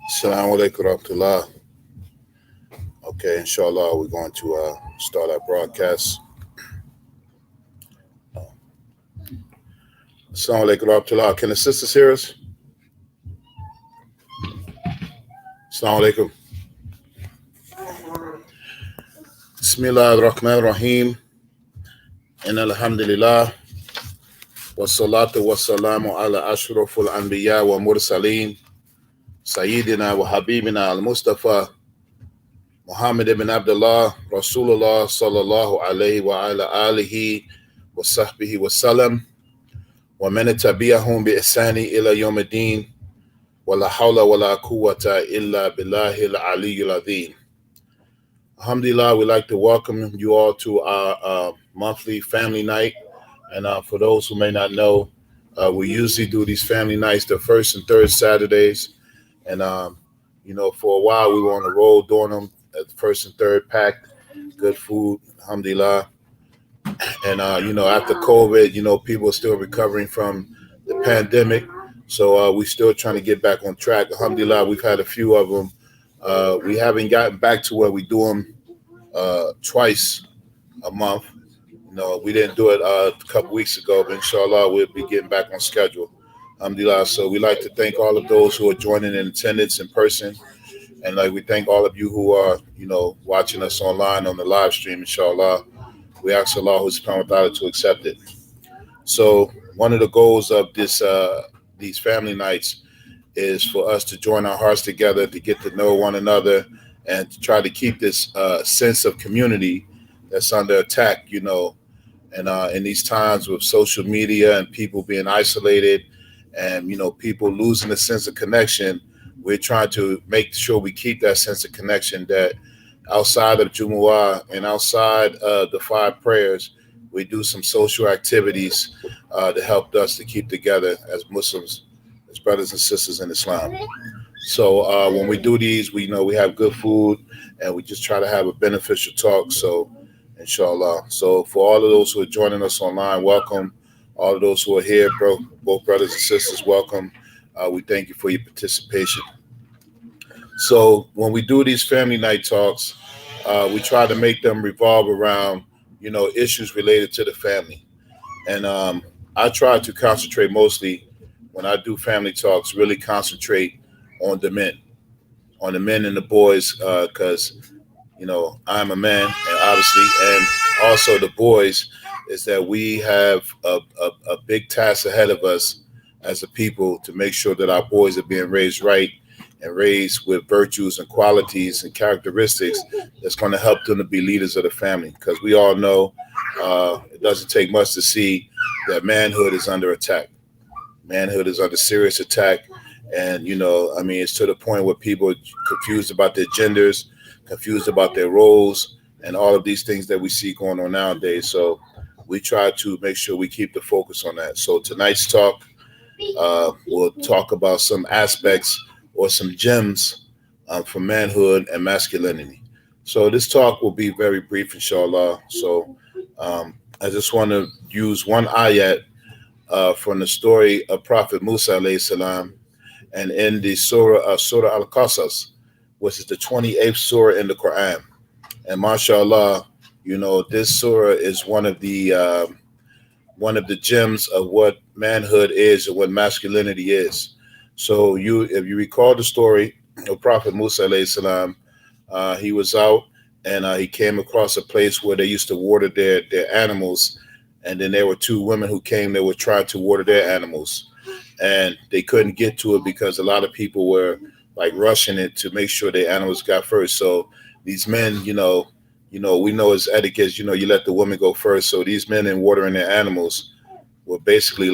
Assalamu alaikum warahmatullah. Okay, inshallah, we're going to start our broadcast. Assalamu alaikum warahmatullah. Can the sisters hear us? Assalamu alaikum. Bismillah ar-Rahman ar-Rahim. And alhamdulillah. Wassalatu wassalamu ala ashraful anbiya wa mursaleen. Sayyidina wa habibina al-Mustafa. Muhammad ibn Abdullah, Rasulullah sallallahu alayhi wa ala alihi wa sahbihi wa sallam. Wa man tabi'ahum bi ihsani ila yawm ad-din. Wa la hawla wa la quwwata illa billahi al-aliyyil azim. Alhamdulillah, we'd like to welcome you all to our monthly family night. And for those who may not know, we usually do these family nights the first and third Saturdays. And, for a while we were on the road doing them at the first and third, packed, good food, alhamdulillah. And, after COVID, people are still recovering from the pandemic. So we're still trying to get back on track. Alhamdulillah, we've had a few of them. We haven't gotten back to where we do them twice a month. We didn't do it a couple weeks ago, but inshallah, we'll be getting back on schedule. Alhamdulillah. So we'd like to thank all of those who are joining in attendance in person. And we thank all of you who are, watching us online on the live stream, inshallah. We ask Allah subhanahu wa ta'ala to accept it. So one of the goals of these family nights is for us to join our hearts together, to get to know one another, and to try to keep this sense of community that's under attack, and in these times with social media and people being isolated and, people losing a sense of connection. We're trying to make sure we keep that sense of connection, that outside of Jumu'ah and outside of the 5 prayers, we do some social activities to help us to keep together as Muslims, as brothers and sisters in Islam. So when we do these, we have good food and we just try to have a beneficial talk. So inshallah. So for all of those who are joining us online, welcome. All of those who are here, both brothers and sisters, welcome. We thank you for your participation. So when we do these family night talks, we try to make them revolve around, issues related to the family. And I try to concentrate mostly when I do family talks, really concentrate on the men and the boys, because, I'm a man, and obviously, and also the boys, is that we have a big task ahead of us as a people to make sure that our boys are being raised right and raised with virtues and qualities and characteristics that's going to help them to be leaders of the family. Because we all know it doesn't take much to see that manhood is under attack. Manhood is under serious attack. And, it's to the point where people are confused about their genders, confused about their roles, and all of these things that we see going on nowadays. So we try to make sure we keep the focus on that. So tonight's talk, we'll talk about some aspects or some gems for manhood and masculinity. So this talk will be very brief, inshallah. So I just want to use one ayat from the story of Prophet Musa alayhi salam, and in the Surah Al-Qasas, which is the 28th surah in the Quran. And mashallah, this surah is one of the gems of what manhood is and what masculinity is. So if you recall the story of Prophet Musa alayhi salam, he was out and he came across a place where they used to water their animals. And then there were 2 women who came that were trying to water their animals. And they couldn't get to it because a lot of people were rushing it to make sure their animals got first. So these men, we know as etiquette, you let the woman go first. So these men in watering their animals were basically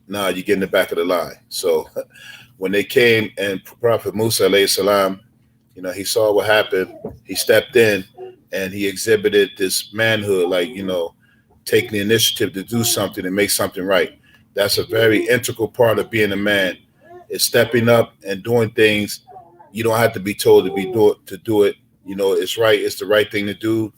nah, you get in the back of the line. So when they came and Prophet Musa alayhi salam, he saw what happened. He stepped in and he exhibited this manhood, taking the initiative to do something and make something right. That's a very integral part of being a man, is stepping up and doing things. You don't have to be told to do it. It's right. It's the right thing to do.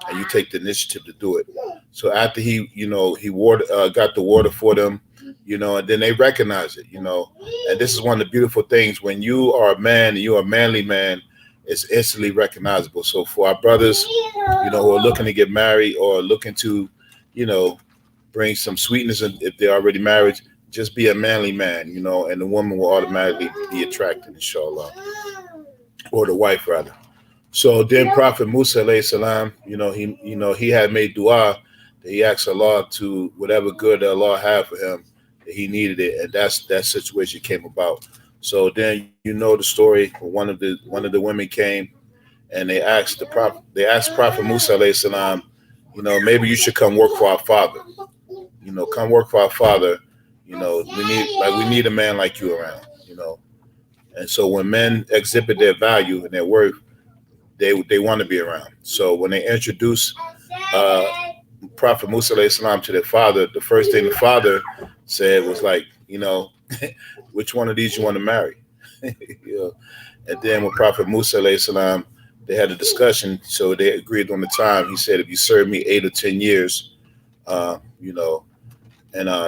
and you take the initiative to do it. So after he got the water for them, and then they recognize it, and this is one of the beautiful things when you are a man and you're a manly man, it's instantly recognizable. So for our brothers, who are looking to get married or looking to, you know, bring some sweetness if they're already married, just be a manly man, and the woman will automatically be attracted, inshallah, or the wife rather. So then Prophet Musa alayhi salam, he had made dua that he asked Allah to whatever good that Allah had for him, that he needed it, and that situation came about. So then the story. One of the women came and they asked Prophet Musa alayhi salam, maybe you should come work for our father. Come work for our father. We need a man like you around. And so when men exhibit their value and their worth, they want to be around. So when they introduce uh, Prophet Musa alayhi salam to their father, the first thing the father said was like, which one of these you want to marry? you know. And then with Prophet Musa alayhi salam, they had a discussion. So they agreed on the time. He said, if you serve me 8 or 10 years, and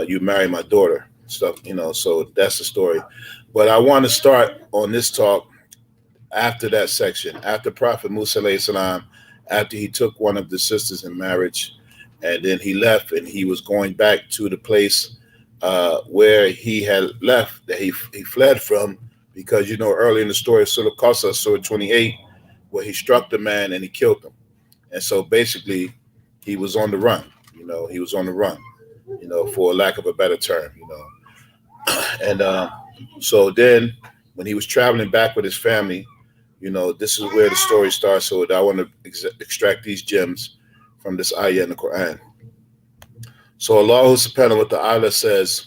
you marry my daughter, stuff. So that's the story. But I want to start on this talk after that section, after Prophet Musa alayhi salam, after he took one of the sisters in marriage, and then he left and he was going back to the place where he had left, that he fled from, because early in the story of Surah Qasas, Surah 28, where he struck the man and he killed him. And so basically he was on the run, he was on the run, for lack of a better term, And so then when he was traveling back with his family, this is where the story starts. So I want to extract these gems from this ayah in the Quran. So Allah subhanahu wa ta'ala says,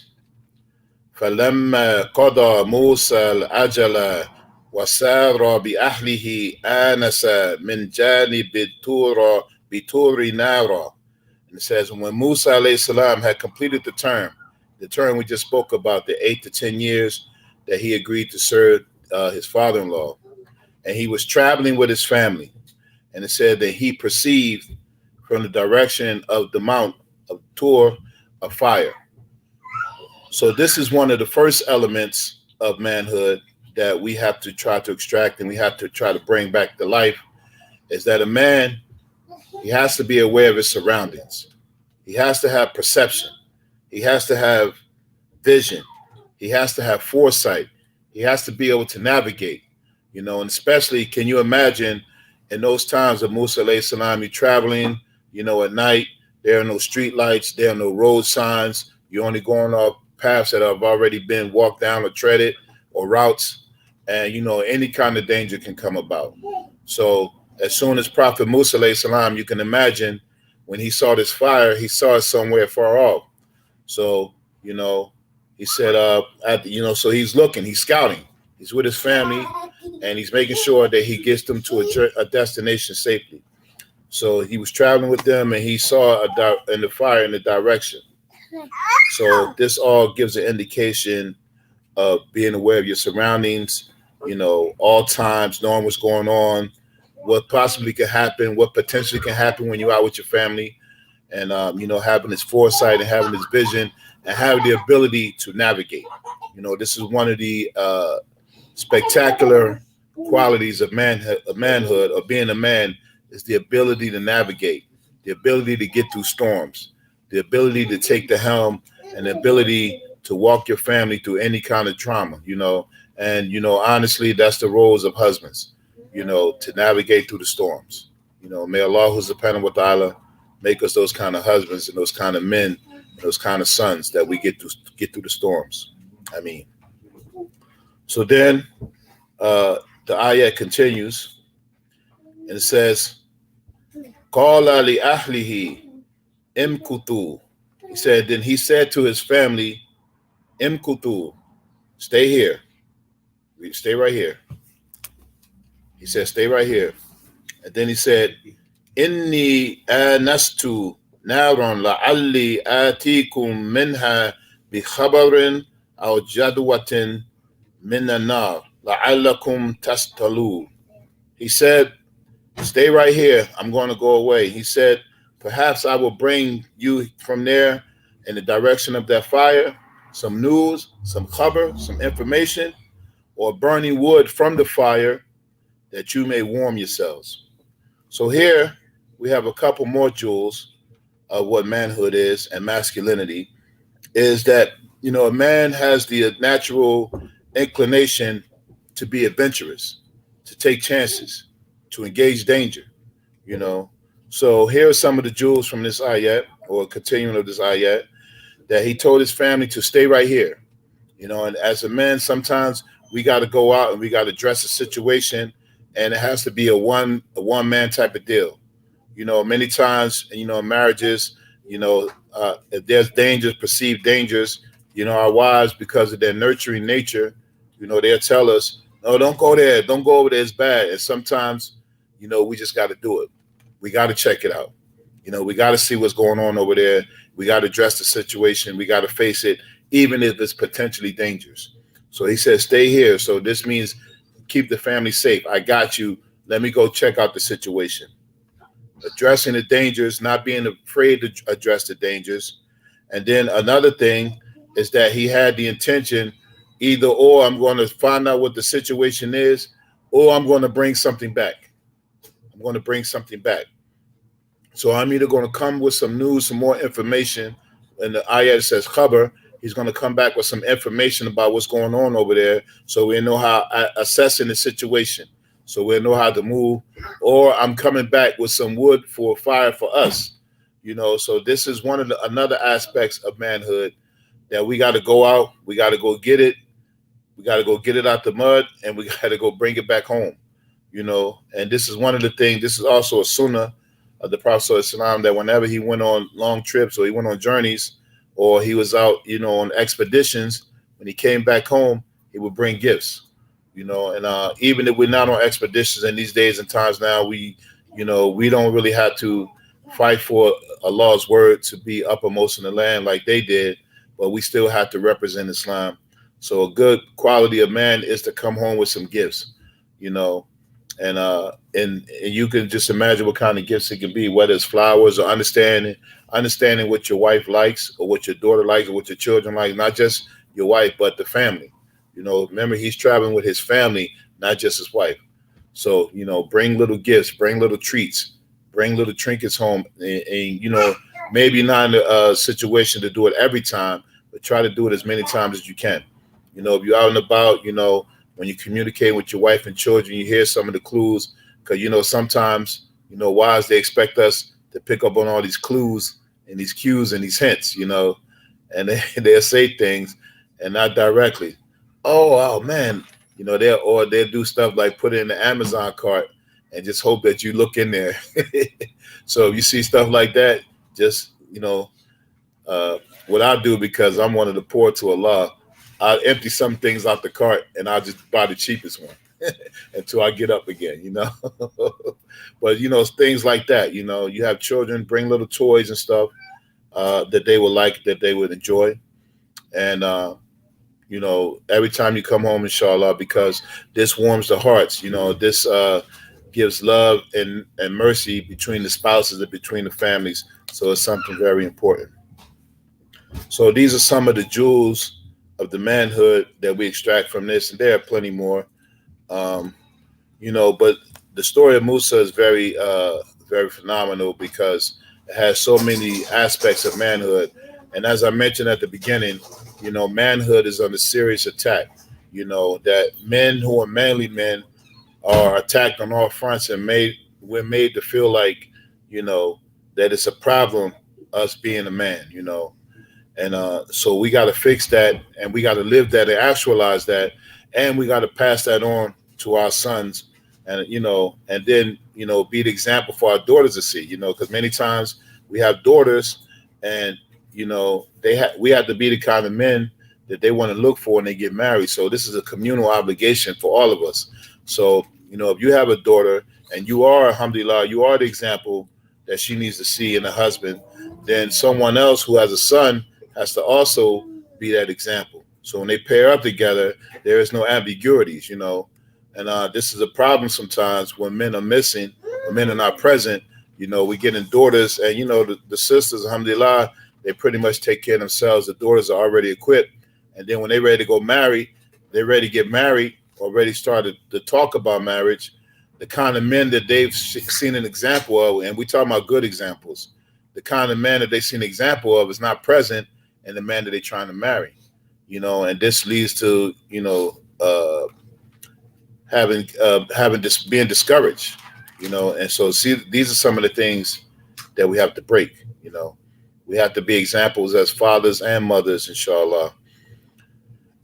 فَلَمَّا قَضَى مُوسَى الْأَجَلَ وَسَارَ بِأَهْلِهِ آنَسَ مِنْ جَانِبِ بِتُورِ نَارًا. And it says, when Musa alayhi salam had completed the term we just spoke about, the 8 to 10 years that he agreed to serve his father-in-law, and he was traveling with his family, and it said that he perceived from the direction of the mount of Tur a fire. So this is one of the first elements of manhood that we have to try to extract, and we have to try to bring back to life, is that a man, he has to be aware of his surroundings. He has to have perception. He has to have vision. He has to have foresight. He has to be able to navigate, and especially, can you imagine in those times of Musa alayhi salam, you're traveling, at night, there are no street lights, there are no road signs. You're only going off paths that have already been walked down or treaded, or routes, and any kind of danger can come about. So as soon as Prophet Musa alayhi salam, you can imagine when he saw this fire, he saw it somewhere far off. So, he said, so he's looking, he's scouting, he's with his family, and he's making sure that he gets them to a destination safely. So he was traveling with them, and he saw in the fire in the direction. So this all gives an indication of being aware of your surroundings, all times, knowing what's going on, what possibly could happen, what potentially can happen when you're out with your family, and having this foresight and having this vision and having the ability to navigate. This is one of the spectacular qualities of manhood, or being a man, is the ability to navigate, the ability to get through storms, the ability to take the helm, and the ability to walk your family through any kind of trauma, and honestly, that's the roles of husbands, to navigate through the storms. May Allah subhanahu wa ta'ala make us those kind of husbands and those kind of men, those kind of sons that we get through the storms. I mean, so then the ayat continues, and it says, "Qala li ahlihi imkutu." He said, then he said to his family, "Imkutu, stay here, stay right here." He said, "Stay right here." And then he said, "Inni anastu naron la'alli atikum minha bi khabarin aw jadwatin min an-nar la'allakum tastalu." He said, Stay right here. I'm going to go away. He said, perhaps I will bring you from there in the direction of that fire, some news, some cover, some information, or burning wood from the fire that you may warm yourselves. So here we have a couple more jewels of what manhood is and masculinity is that, a man has the natural inclination to be adventurous, to take chances, to engage danger, you know. So here are some of the jewels from this ayat or continuing of this ayat that he told his family to stay right here. And as a man, sometimes we got to go out and we got to address a situation, and it has to be a one man type of deal. Many times, in marriages, if there's dangers, perceived dangers, our wives, because of their nurturing nature, they'll tell us, no, don't go there, don't go over there, it's bad. And sometimes, we just got to do it. We got to check it out. We got to see what's going on over there. We got to address the situation. We got to face it, even if it's potentially dangerous. So he says, stay here. So this means keep the family safe. I got you. Let me go check out the situation. Addressing the dangers, not being afraid to address the dangers. And then another thing is that he had the intention, either or I'm going to find out what the situation is, or I'm going to bring something back. I'm going to bring something back. So I'm either going to come with some news, some more information. And the ayat says khabar. He's going to come back with some information about what's going on over there, so we know how assessing the situation, so we'll know how to move. Or I'm coming back with some wood for fire for us. So this is one of the another aspects of manhood that we got to go out, we got to go get it, we got to go get it out the mud, and we got to go bring it back home. And this is one of the things. This is also a sunnah of the Prophet ﷺ, that whenever he went on long trips or he went on journeys or he was out, on expeditions, when he came back home, he would bring gifts. And even if we're not on expeditions in these days and times now, we don't really have to fight for Allah's word to be uppermost in the land like they did, but we still have to represent Islam. So a good quality of man is to come home with some gifts, and you can just imagine what kind of gifts it can be, whether it's flowers or understanding what your wife likes or what your daughter likes or what your children like, not just your wife, but the family. Remember, he's traveling with his family, not just his wife. So, bring little gifts, bring little treats, bring little trinkets home. And maybe not in a situation to do it every time, but try to do it as many times as you can. If you're out and about, when you communicate with your wife and children, you hear some of the clues. Because, sometimes, wives, they expect us to pick up on all these clues and these cues and these hints, and they'll say things and not directly. Oh man, they'll do stuff like put it in the Amazon cart and just hope that you look in there. So if you see stuff like that, just what I do, because I'm one of the poor to Allah, I'll empty some things out the cart and I'll just buy the cheapest one until I get up again. But things like that. You have children, bring little toys and stuff that they would like, that they would enjoy, and every time you come home, inshallah, because this warms the hearts. This gives love and mercy between the spouses and between the families. So it's something very important. So these are some of the jewels of the manhood that we extract from this, and there are plenty more. Um, but the story of Musa is very phenomenal because it has so many aspects of manhood. And as I mentioned at the beginning, manhood is under serious attack. That men who are manly men are attacked on all fronts, and we're made to feel like, that it's a problem, us being a man. And so we got to fix that, and we got to live that and actualize that, and we got to pass that on to our sons, and and then be the example for our daughters to see. Because many times we have daughters, and we have to be the kind of men that they want to look for when they get married. So this is a communal obligation for all of us. So if you have a daughter and you are, alhamdulillah, you are the example that she needs to see in a husband, then someone else who has a son has to also be that example. So when they pair up together, there is no ambiguities. And this is a problem sometimes when men are missing, men are not present, we getting daughters, and the sisters, alhamdulillah, they pretty much take care of themselves. The daughters are already equipped, and then when they're ready to go marry, they're ready to get married, already started to talk about marriage. The kind of men that they've seen an example of, and we talking about good examples, the kind of man that they've seen an example of is not present in the man that they're trying to marry, and this leads to having this being discouraged, and so see, these are some of the things that we have to break. We have to be examples as fathers and mothers, inshallah.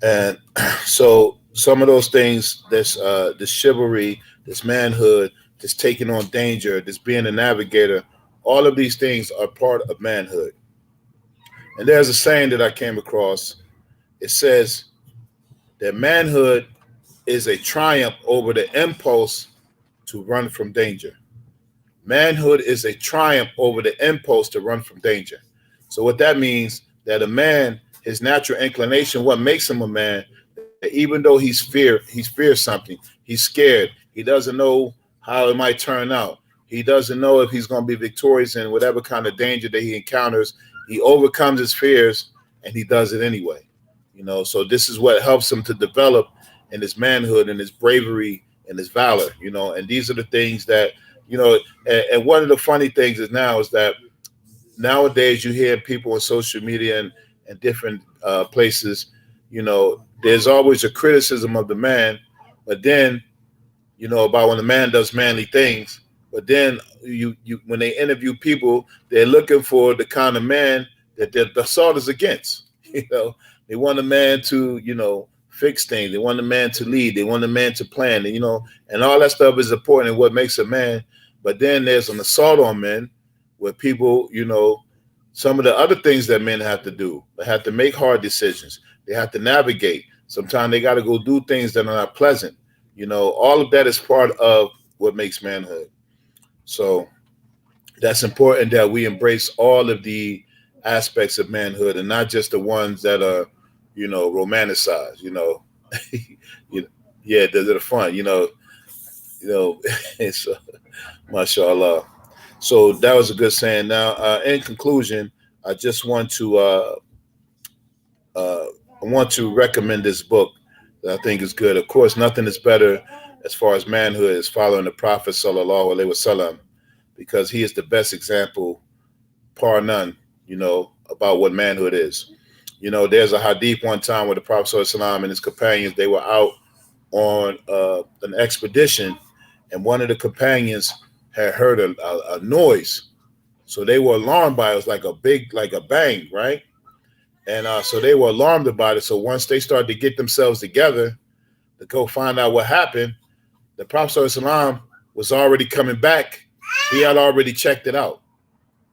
And so some of those things, this chivalry, this manhood, this taking on danger, this being a navigator, all of these things are part of manhood. And there's a saying that I came across. It says that manhood is a triumph over the impulse to run from danger. Manhood is a triumph over the impulse to run from danger. So what that means, that a man, his natural inclination, what makes him a man, even though he fears something, he's scared, he doesn't know how it might turn out, he doesn't know if he's going to be victorious in whatever kind of danger that he encounters, he overcomes his fears and he does it anyway. So this is what helps him to develop in his manhood and his bravery and his valor, and these are the things that, and one of the funny things is that nowadays you hear people on social media and different places, there's always a criticism of the man, but then, about when the man does manly things, but then you when they interview people, they're looking for the kind of man that the assault is against. They want a man to, fix things. They want a man to lead. They want a man to plan, and all that stuff is important in what makes a man. But then there's an assault on men where people, some of the other things that men have to do. They have to make hard decisions. They have to navigate. Sometimes they got to go do things that are not pleasant. All of that is part of what makes manhood. So that's important that we embrace all of the aspects of manhood and not just the ones that are, romanticized, yeah, they're fun, it's mashallah. So that was a good saying. Now, in conclusion, I just want to recommend this book that I think is good. Of course, nothing is better as far as manhood as following the Prophet sallallahu alaihi wasallam, because he is the best example, par none, about what manhood is. There's a hadith one time where the Prophet sallallahu alaihi wasallam and his companions, they were out on an expedition, and one of the companions had heard a noise. So they were alarmed by it. It was like a bang, right? And so they were alarmed about it. So once they started to get themselves together to go find out what happened, the Prophet ﷺ was already coming back. He had already checked it out.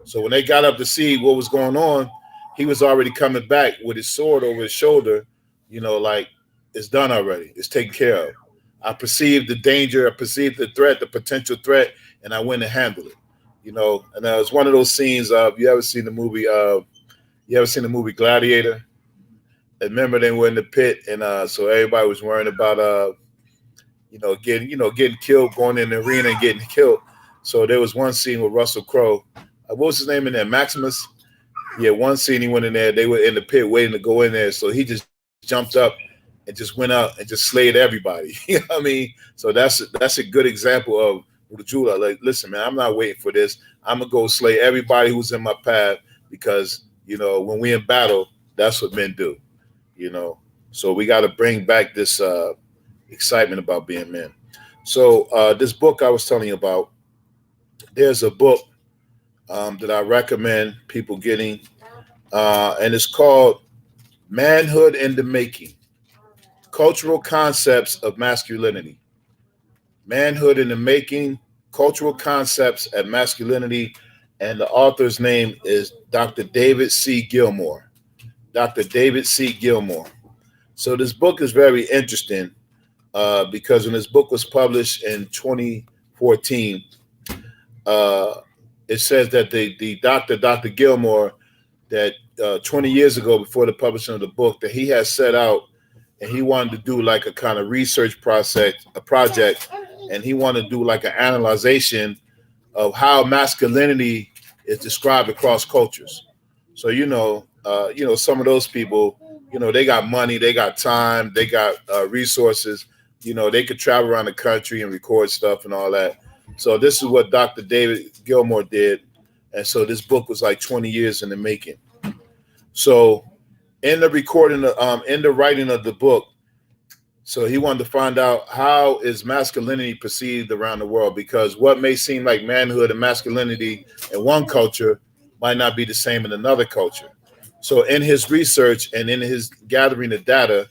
So when they got up to see what was going on, he was already coming back with his sword over his shoulder, like, it's done already. It's taken care of. I perceived the danger. I perceived the threat, the potential threat, and I went and handled it. And it was one of those scenes of, you ever seen the movie Gladiator? And remember, they were in the pit, and so everybody was worrying about getting killed, going in the arena and getting killed. So there was one scene with Russell Crowe. What was his name in there? Maximus? Yeah, one scene he went in there. They were in the pit waiting to go in there. So he just jumped up and just went out and just slayed everybody. You know what I mean? So that's a good example of Rujula. Like, listen, man, I'm not waiting for this. I'm going to go slay everybody who's in my path because, when we in battle, that's what men do, So we got to bring back this excitement about being men. So this book I was telling you about, there's a book that I recommend people getting, and it's called Manhood in the Making, Cultural Concepts of Masculinity. Manhood in the Making, Cultural Concepts of Masculinity, and the author's name is Dr. David C. Gilmore. Dr. David C. Gilmore. So this book is very interesting because when this book was published in 2014, it says that the Dr. Gilmore, that 20 years ago, before the publishing of the book, that he had set out and he wanted to do like a kind of research project, and he wanted to do like an analyzation of how masculinity is described across cultures. So some of those people, they got money, they got time, they got resources. They could travel around the country and record stuff and all that. So this is what Dr. David Gilmour did, and so this book was like 20 years in the making. So in the writing of the book, so he wanted to find out how is masculinity perceived around the world, because what may seem like manhood and masculinity in one culture might not be the same in another culture. So in his research and in his gathering of data,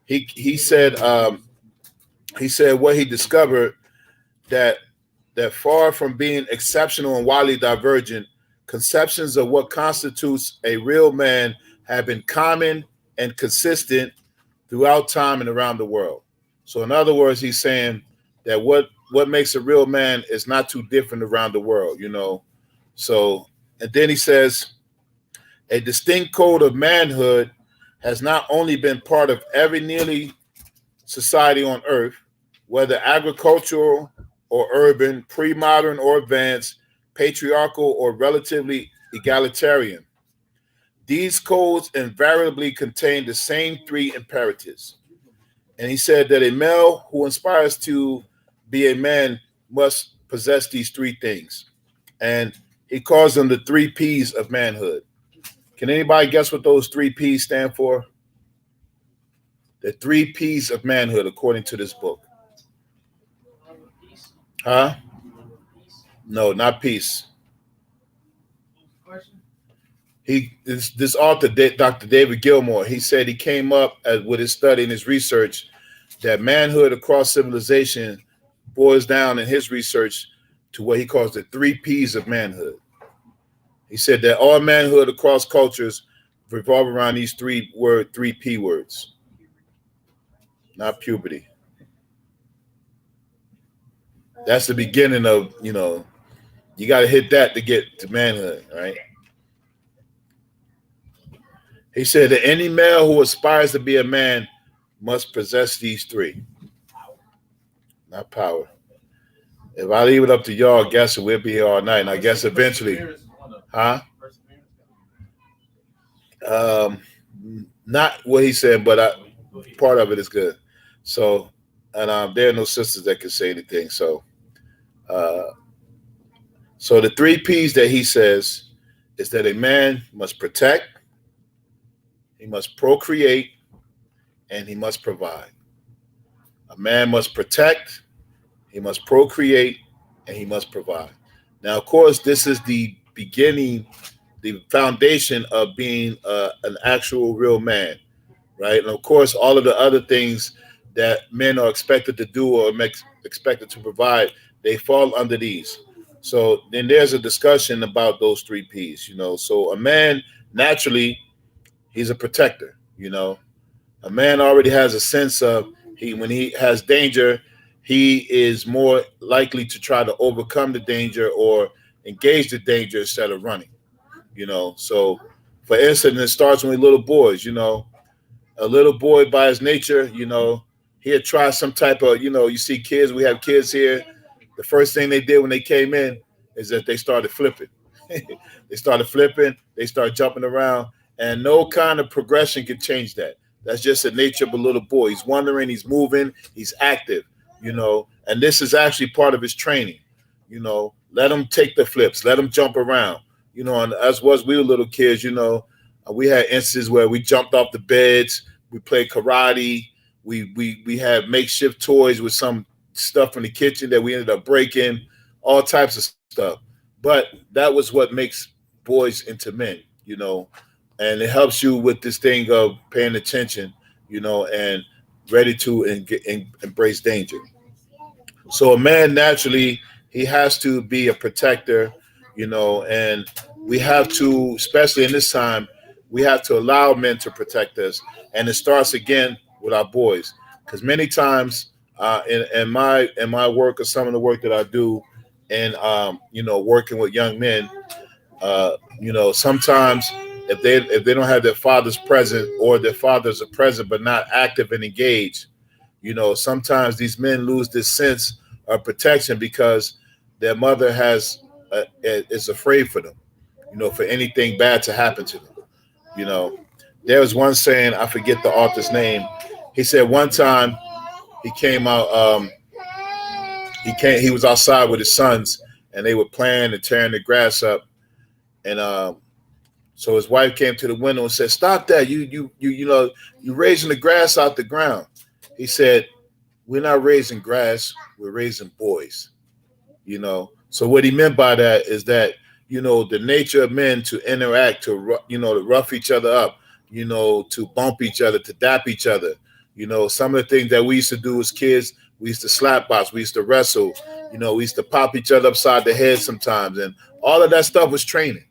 he said what he discovered, that far from being exceptional and widely divergent, conceptions of what constitutes a real man have been common and consistent throughout time and around the world. So in other words, he's saying that what makes a real man is not too different around the world. So, and then he says, a distinct code of manhood has not only been part of every nearly society on earth, whether agricultural or urban, pre-modern or advanced, patriarchal or relatively egalitarian. These codes invariably contain the same three imperatives. And he said that a male who aspires to be a man must possess these three things. And he calls them the three P's of manhood. Can anybody guess what those three P's stand for? The three P's of manhood, according to this book. Huh? No, not peace. This author, Dr. David Gilmour, he said he came up with his study and his research that manhood across civilization boils down in his research to what he calls the three P's of manhood. He said that all manhood across cultures revolve around these three P words, not puberty. That's the beginning of, you got to hit that to get to manhood, right? He said that any male who aspires to be a man must possess these three. Not power. If I leave it up to y'all, I guess we'll be here all night. And I guess eventually, huh? Not what he said, but part of it is good. So, and there are no sisters that can say anything. So the three P's that he says is that a man must protect, he must procreate, and he must provide. A man must protect, he must procreate, and he must provide. Now, of course, this is the beginning, the foundation of being an actual real man, right? And of course, all of the other things that men are expected to do or expected to provide, they fall under these. So then there's a discussion about those three P's, So a man, naturally, he's a protector, A man already has a sense of, when he has danger, he is more likely to try to overcome the danger or engage the danger instead of running, So, for instance, it starts when we're little boys, A little boy by his nature, he'll try some type of, you see kids, we have kids here. The first thing they did when they came in is that they started flipping. They started jumping around, and no kind of progression can change that. That's just the nature of a little boy. He's wandering, he's moving, he's active, and this is actually part of his training. Let him take the flips, let him jump around, and as we were little kids, we had instances where we jumped off the beds, we played karate, we had makeshift toys with some stuff from the kitchen that we ended up breaking, all types of stuff. But that was what makes boys into men, and it helps you with this thing of paying attention, and ready to embrace danger. So a man, naturally, he has to be a protector, and we have to, especially in this time, we have to allow men to protect us. And it starts again with our boys, because many times in my work, or some of the work that I do, and working with young men, sometimes if they don't have their fathers present, or their fathers are present but not active and engaged, sometimes these men lose this sense of protection, because their mother is afraid for them, for anything bad to happen to them. You know, there was one saying, I forget the author's name. He said one time he came out, he was outside with his sons, and they were playing and tearing the grass up, and so his wife came to the window and said, "Stop that! You raising the grass out the ground." He said, "We're not raising grass. We're raising boys." So what he meant by that is that the nature of men to interact, to rough each other up, to bump each other, to dap each other. Some of the things that we used to do as kids, we used to slap box, we used to wrestle, we used to pop each other upside the head sometimes, and all of that stuff was training.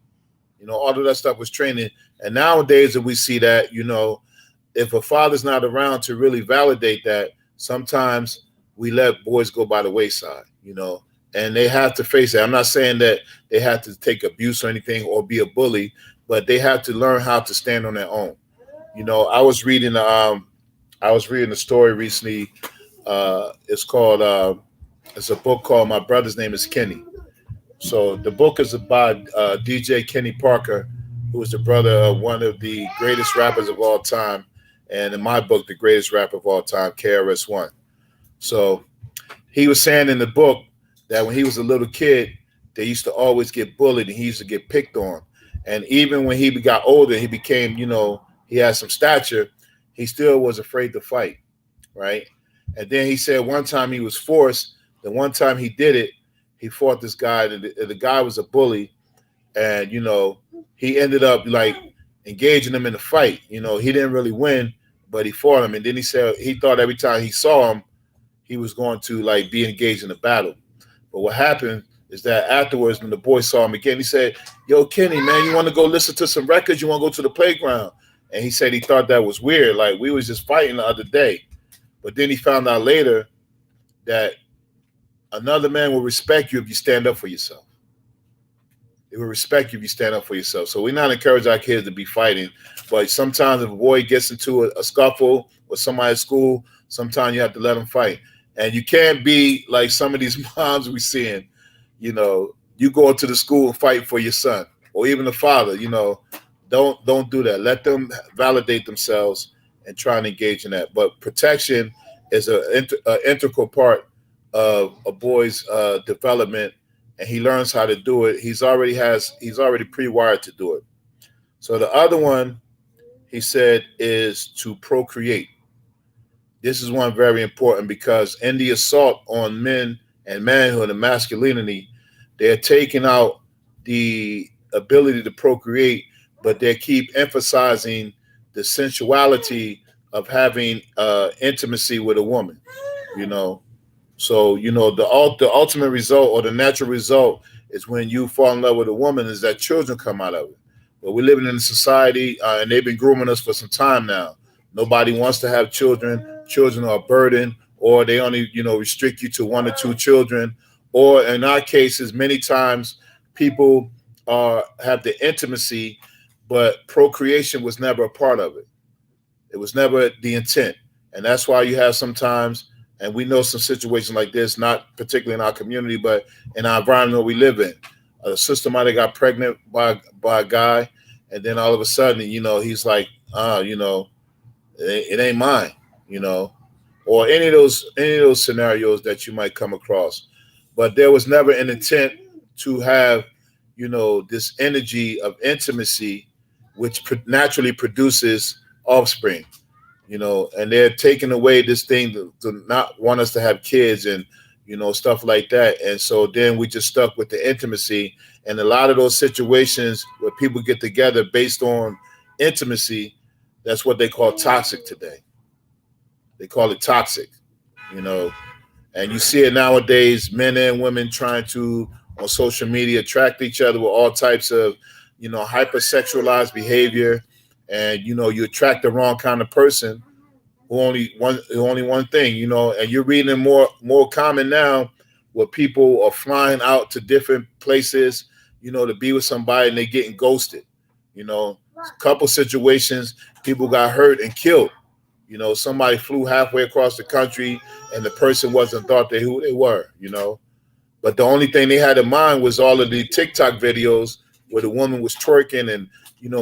All of that stuff was training. And nowadays, if we see that, if a father's not around to really validate that, sometimes we let boys go by the wayside, and they have to face it. I'm not saying that they have to take abuse or anything or be a bully, but they have to learn how to stand on their own. I was reading a story recently. It's a book called My Brother's Name is Kenny. So the book is about DJ Kenny Parker, who is the brother of one of the greatest rappers of all time, and in my book, the greatest rapper of all time, KRS-One. So he was saying in the book that when he was a little kid, they used to always get bullied and he used to get picked on. And even when he got older, he became, he had some stature, he still was afraid to fight, right? And then he said one time he was forced, the one time he did it, he fought this guy, and the guy was a bully, and he ended up like engaging him in a fight. He didn't really win, but he fought him, and then he said he thought every time he saw him, he was going to like be engaged in a battle. But what happened is that afterwards, when the boy saw him again, he said, "Yo, Kenny, man, you want to go listen to some records? You want to go to the playground?" And he said he thought that was weird, like we was just fighting the other day. But then he found out later that another man will respect you if you stand up for yourself. They will respect you if you stand up for yourself. So we're not encouraging our kids to be fighting, but sometimes if a boy gets into a scuffle with somebody at school, sometimes you have to let them fight. And you can't be like some of these moms we seeing, you go into the school and fight for your son or even the father, don't do that. Let them validate themselves and try and engage in that. But protection is an integral part of a boy's development, and he learns how to do it. He's already pre-wired to do it. So the other one, he said, is to procreate. This is one very important because in the assault on men and manhood and masculinity, they're taking out the ability to procreate, but they keep emphasizing the sensuality of having intimacy with a woman, So, the ultimate result or the natural result is when you fall in love with a woman is that children come out of it. But we're living in a society, and they've been grooming us for some time now. Nobody wants to have children. Children are a burden, or they only, restrict you to one or two children. Or in our cases, many times people have the intimacy, but procreation was never a part of it. It was never the intent. And that's why you have sometimes, and we know some situations like this, not particularly in our community, but in our environment we live in. A sister might have got pregnant by a guy, and then all of a sudden, he's like, it ain't mine, or any of those scenarios that you might come across. But there was never an intent to have, this energy of intimacy, which naturally produces offspring. And they're taking away this thing to not want us to have kids and, stuff like that. And so then we just stuck with the intimacy. And a lot of those situations where people get together based on intimacy, that's what they call toxic today. They call it toxic, and you see it nowadays, men and women trying to, on social media, attract each other with all types of, hypersexualized behavior. And, you attract the wrong kind of person who only one thing, and you're reading more common now where people are flying out to different places, to be with somebody and they're getting ghosted. A couple situations, people got hurt and killed. Somebody flew halfway across the country and the person wasn't thought who they were, But But the only thing they had in mind was all of the TikTok videos where the woman was twerking and,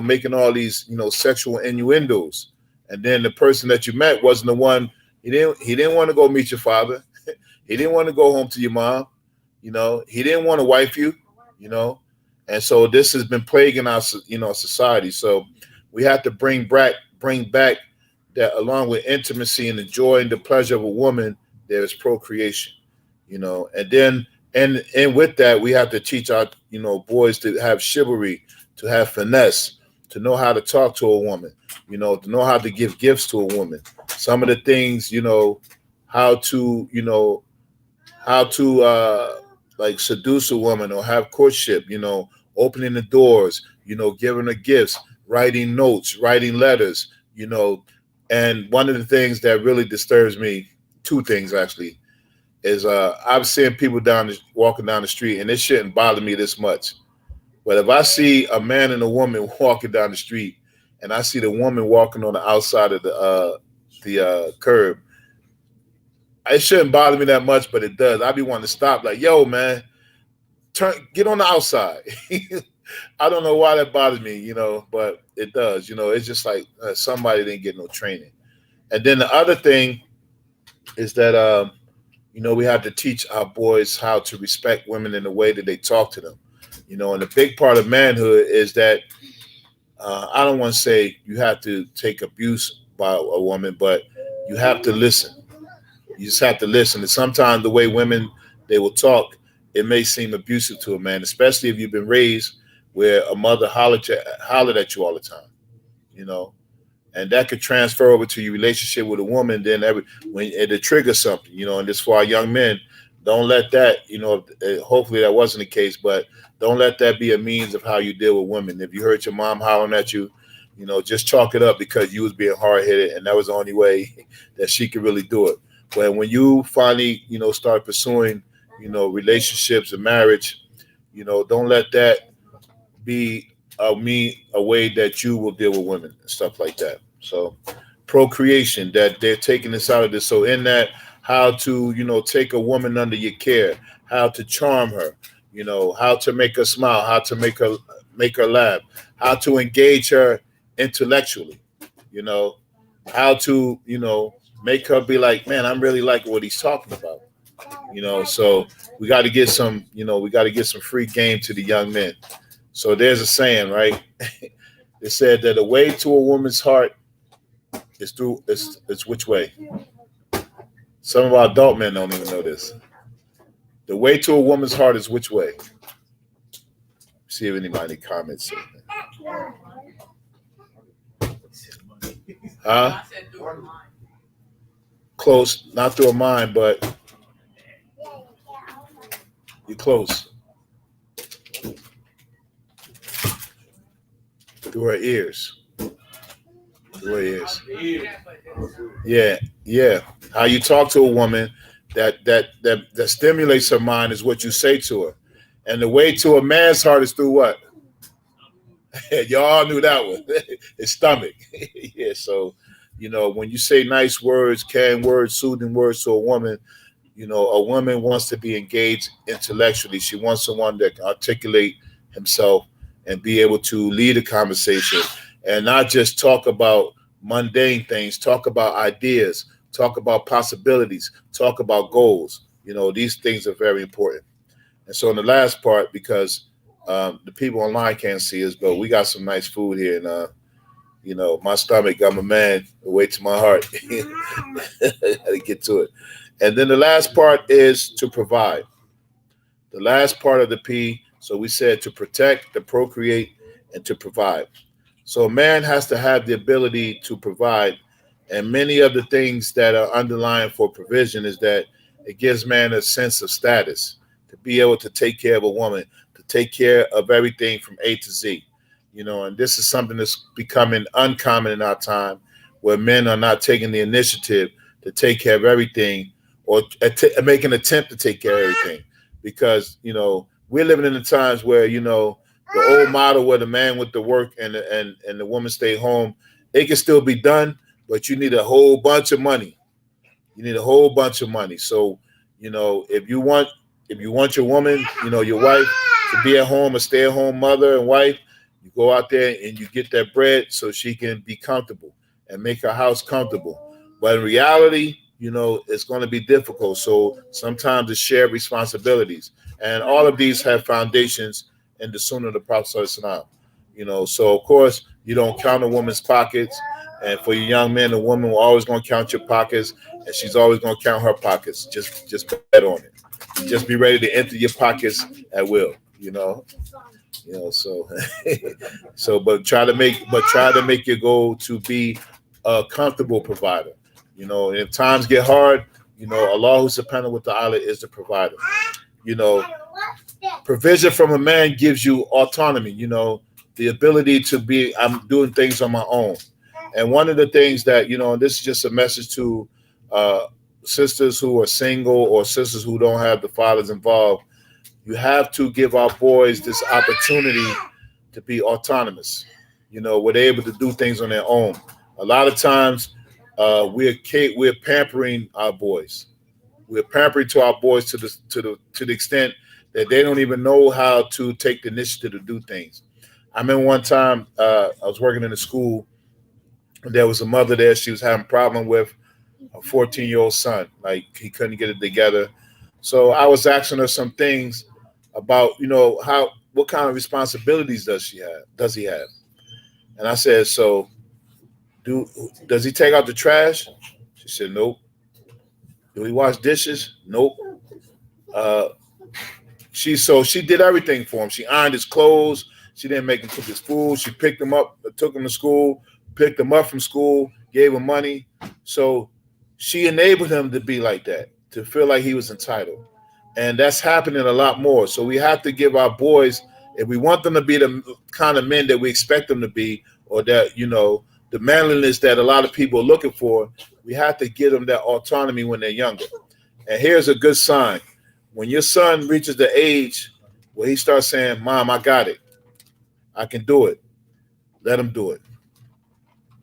making all these, sexual innuendos. And then the person that you met wasn't the one. He didn't want to go meet your father. He didn't want to go home to your mom. He didn't want to wife you, you know. And so this has been plaguing our, society. So we have to bring back that, along with intimacy and the joy and the pleasure of a woman, there is procreation, and then and with that we have to teach our, boys to have chivalry, to have finesse, to know how to talk to a woman, to know how to give gifts to a woman. Some of the things, how to, like seduce a woman or have courtship, opening the doors, giving her gifts, writing notes, writing letters, and one of the things that really disturbs me, two things actually, is I've seen people walking down the street, and it shouldn't bother me this much. But if I see a man and a woman walking down the street, and I see the woman walking on the outside of the curb, it shouldn't bother me that much, but it does. I be wanting to stop, like, yo, man, get on the outside. I don't know why that bothers me, but it does. It's just like somebody didn't get no training. And then the other thing is that we have to teach our boys how to respect women in the way that they talk to them. And a big part of manhood is that I don't want to say you have to take abuse by a woman, but you have to listen. You just have to listen. And sometimes the way women, they will talk, it may seem abusive to a man, especially if you've been raised where a mother hollered at you all the time, and that could transfer over to your relationship with a woman. Then when it triggers something, and this for our young men, don't let that, hopefully that wasn't the case, but don't let that be a means of how you deal with women. If you heard your mom hollering at you, just chalk it up because you was being hard-headed, and that was the only way that she could really do it. But when you finally, start pursuing, relationships and marriage, don't let that be a way that you will deal with women and stuff like that. So procreation, that they're taking this out of this. So in that, how to, take a woman under your care, how to charm her, how to make her smile, how to make her laugh, how to engage her intellectually, how to, make her be like, man, I'm really liking what he's talking about. So we got to get some, free game to the young men. So there's a saying, right? It said that the way to a woman's heart is through, it's which way? Some of our adult men don't even know this. The way to a woman's heart is which way? See if anybody comments. Huh? Close, not through a mind, but you're close. Through her ears. Through her ears. Yeah. How you talk to a woman that stimulates her mind is what you say to her. And the way to a man's heart is through what? Y'all knew that one. His stomach. Yeah, so, when you say nice words, kind words, soothing words to a woman, a woman wants to be engaged intellectually. She wants someone that can articulate himself and be able to lead a conversation and not just talk about mundane things, talk about ideas, talk about possibilities, talk about goals. These things are very important. And so in the last part, because the people online can't see us, but we got some nice food here. And, my stomach, I'm a man, the way to my heart. I got to get to it. And then the last part is to provide. The last part of the P, so we said to protect, to procreate, and to provide. So a man has to have the ability to provide. And many of the things that are underlying for provision is that it gives man a sense of status, to be able to take care of a woman, to take care of everything from A to Z. And this is something that's becoming uncommon in our time, where men are not taking the initiative to take care of everything or make an attempt to take care of everything. Because, we're living in the times where, the old model where the man went to work and the woman stayed home, it can still be done, but you need a whole bunch of money. So, if you want If you want your woman, your wife, to be at home, a stay-at-home mother and wife, you go out there and you get that bread so she can be comfortable and make her house comfortable. But in reality, it's going to be difficult. So sometimes it's shared responsibilities. And all of these have foundations in the Sunnah of the Prophet Sallallahu. So of course, you don't count a woman's pockets. And for you young men, a woman will always going to count your pockets, and she's always going to count her pockets. Just bet on it. Just be ready to enter your pockets at will. So so try to make your goal to be a comfortable provider. And if times get hard, Allah subhanahu wa ta'ala is the provider. You know, Provision from a man gives you autonomy, the ability to be, I'm doing things on my own. And one of the things that, and this is just a message to uh, sisters who are single or sisters who don't have the fathers involved, you have to give our boys this opportunity to be autonomous, where they're able to do things on their own. A lot of times, we're pampering our boys. We're pampering to our boys to the extent that they don't even know how to take the initiative to do things. I remember one time I was working in a school. There was a mother there. She was having a problem with a 14-year-old son. Like he couldn't get it together. So I was asking her some things about, what kind of responsibilities does he have? And I said, so does he take out the trash? She said, nope. Do he wash dishes? Nope. Uh, she did everything for him. She ironed his clothes. She didn't make him cook his food. She picked him up, took him to school, picked him up from school, gave him money. So she enabled him to be like that, to feel like he was entitled. And that's happening a lot more. So we have to give our boys, if we want them to be the kind of men that we expect them to be, or that, the manliness that a lot of people are looking for, we have to give them that autonomy when they're younger. And here's a good sign. When your son reaches the age where he starts saying, Mom, I got it. I can do it. Let him do it.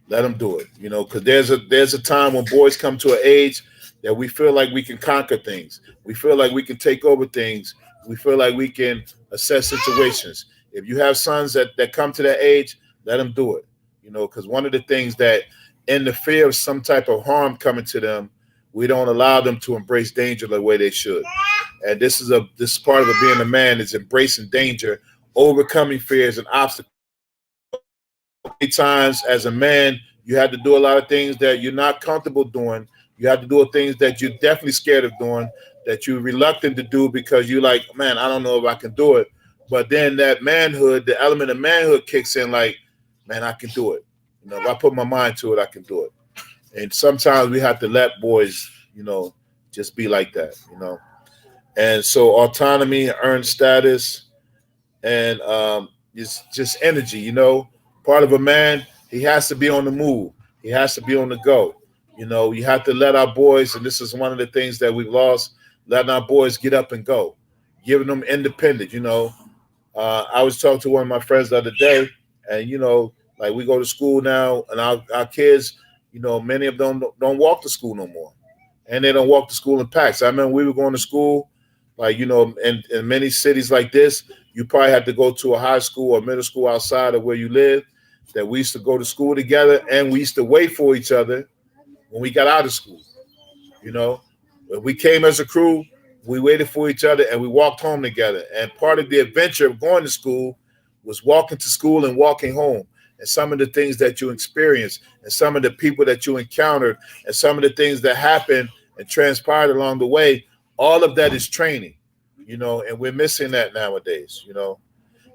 Let them do it, because there's a time when boys come to an age that we feel like we can conquer things. We feel like we can take over things. We feel like we can assess situations. If you have sons that come to that age, let them do it, because one of the things that in the fear of some type of harm coming to them, we don't allow them to embrace danger the way they should. And this part of being a man is embracing danger, overcoming fears and obstacles. Many times as a man, you have to do a lot of things that you're not comfortable doing. You have to do things that you're definitely scared of doing, that you're reluctant to do because you're like, man, I don't know if I can do it. But then that manhood, the element of manhood kicks in like, man, I can do it. If I put my mind to it, I can do it. And sometimes we have to let boys, just be like that, And so autonomy, earned status, and it's just energy. Part of a man, he has to be on the move. He has to be on the go. You have to let our boys, and this is one of the things that we've lost, letting our boys get up and go, giving them independence. I was talking to one of my friends the other day, and like we go to school now, and our kids, many of them don't walk to school no more, and they don't walk to school in packs. I remember we were going to school, like in many cities like this, you probably had to go to a high school or middle school outside of where you live. That we used to go to school together, and we used to wait for each other when we got out of school. You know, when we came as a crew, we waited for each other and we walked home together. And part of the adventure of going to school was walking to school and walking home. And some of the things that you experienced, and some of the people that you encountered, and some of the things that happened and transpired along the way, all of that is training, and we're missing that nowadays.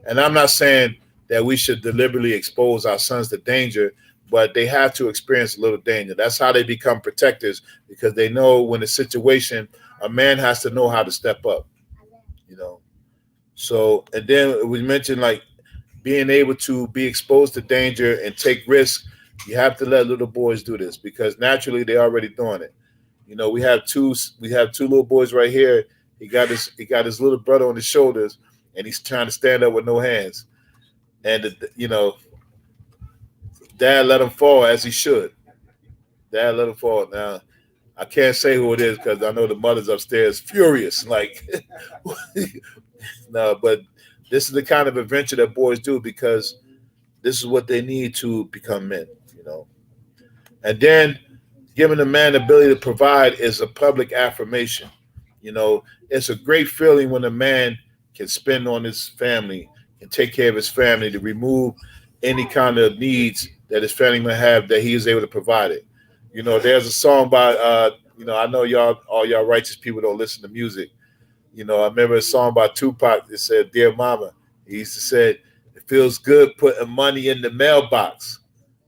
And I'm not saying that we should deliberately expose our sons to danger, but they have to experience a little danger. That's how they become protectors, because they know when the situation, a man has to know how to step up. So, and then we mentioned like being able to be exposed to danger and take risks. You have to let little boys do this because naturally they're already doing it. We have two little boys right here. He got his little brother on his shoulders, and he's trying to stand up with no hands. And dad let him fall as he should. Dad let him fall. Now, I can't say who it is because I know the mother's upstairs furious. Like, no, but this is the kind of adventure that boys do because this is what they need to become men, you know. And then giving a man the ability to provide is a public affirmation. You know, it's a great feeling when a man can spend on his family, can take care of his family, to remove any kind of needs that his family may have, that he is able to provide it. You know, there's a song by I know y'all, all y'all righteous people don't listen to music. You know, I remember a song by Tupac that said, "Dear Mama." He used to say, "It feels good putting money in the mailbox."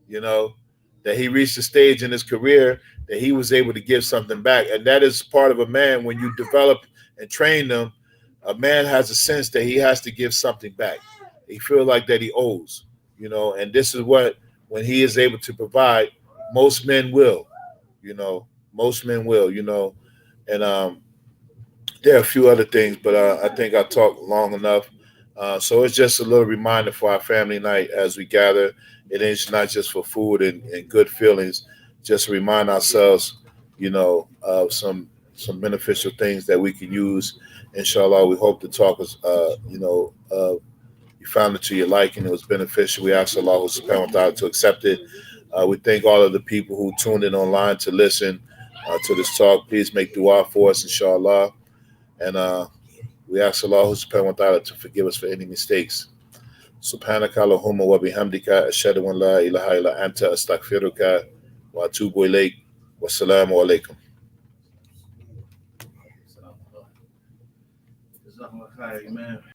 You know, that he reached a stage in his career that he was able to give something back. And that is part of a man. When you develop and train them, a man has a sense that he has to give something back. He feels like that he owes, you know, and this is what, when he is able to provide, most men will, you know, most men will, you know. And there are a few other things, but I think I talked long enough. So it's just a little reminder for our family night as we gather. It is not just for food and good feelings, just to remind ourselves, you know, of some beneficial things that we can use. Inshallah, we hope the talk was, you found it to your liking. It was beneficial. We ask Allah subhanahu wa ta'ala to accept it. We thank all of the people who tuned in online to listen to this talk. Please make dua for us, inshallah. And we ask Allah subhanahu wa ta'ala to forgive us for any mistakes. Subhanaka Allahumma wa bihamdika ashhadu an la ilaha illa anta astaghfiruka wa atubu ilayk. Wassalamu alaikum.